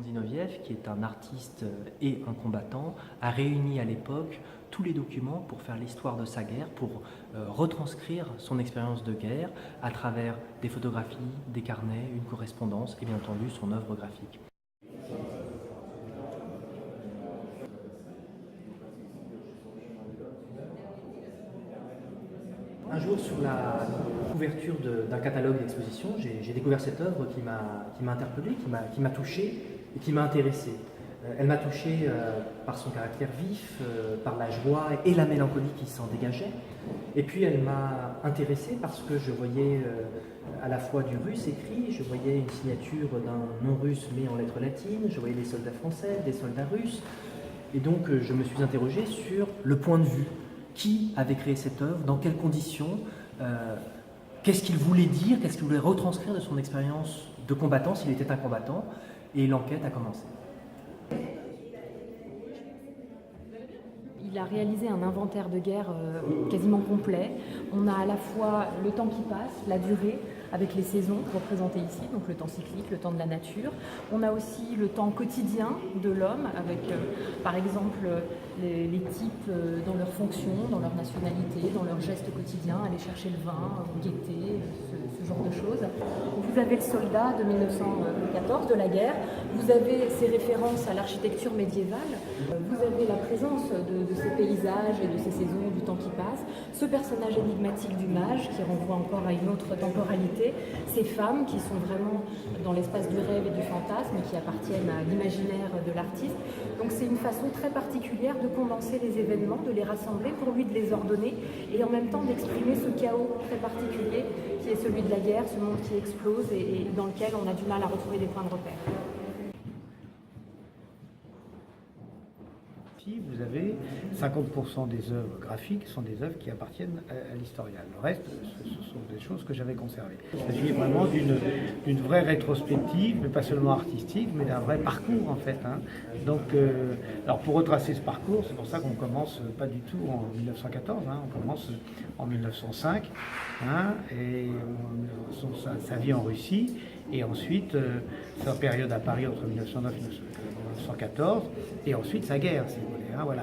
Alexandre Zinoviev, qui est un artiste et un combattant, a réuni à l'époque tous les documents pour faire l'histoire de sa guerre, pour retranscrire son expérience de guerre à travers des photographies, des carnets, une correspondance et bien entendu son œuvre graphique. Un jour, sur la couverture d'un catalogue d'exposition, j'ai découvert cette œuvre qui m'a interpellé, qui m'a touché et qui m'a intéressé. Elle m'a touché par son caractère vif, par la joie et la mélancolie qui s'en dégageait. Et puis elle m'a intéressé parce que je voyais à la fois du russe écrit, je voyais une signature d'un nom russe mais en lettres latines, je voyais des soldats français, des soldats russes. Et donc je me suis interrogé sur le point de vue. Qui avait créé cette œuvre, dans quelles conditions, qu'est-ce qu'il voulait dire, qu'est-ce qu'il voulait retranscrire de son expérience de combattant, s'il était un combattant, et l'enquête a commencé. Il a réalisé un inventaire de guerre quasiment complet. On a à la fois le temps qui passe, la durée, avec les saisons représentées ici, donc le temps cyclique, le temps de la nature. On a aussi le temps quotidien de l'homme, avec par exemple les types dans leurs fonctions, dans leur nationalité, dans leurs gestes quotidiens, aller chercher le vin, guetter, ce genre de choses. Vous avez le soldat de 1914, de la guerre, vous avez ces références à l'architecture médiévale, vous avez la présence de ces paysages et de ces saisons, du temps qui passe, ce personnage énigmatique du mage qui renvoie encore à une autre temporalité, ces femmes qui sont vraiment dans l'espace du rêve et du fantasme et qui appartiennent à l'imaginaire de l'artiste. Donc c'est une façon très particulière de condenser les événements, de les rassembler, pour lui de les ordonner et en même temps d'exprimer ce chaos très particulier qui est celui de la guerre, ce monde qui explose et dans lequel on a du mal à retrouver des points de repère. Vous avez 50% des œuvres graphiques sont des œuvres qui appartiennent à l'historial. Le reste, ce sont des choses que j'avais conservées. Il s'agit vraiment d'une vraie rétrospective, mais pas seulement artistique, mais d'un vrai parcours en fait. Donc, alors pour retracer ce parcours, c'est pour ça qu'on commence pas du tout en 1914, on commence en 1905, et sa vie en Russie, et ensuite sa période à Paris entre 1909 et 1914, et ensuite sa guerre, si vous voulez. Voilà.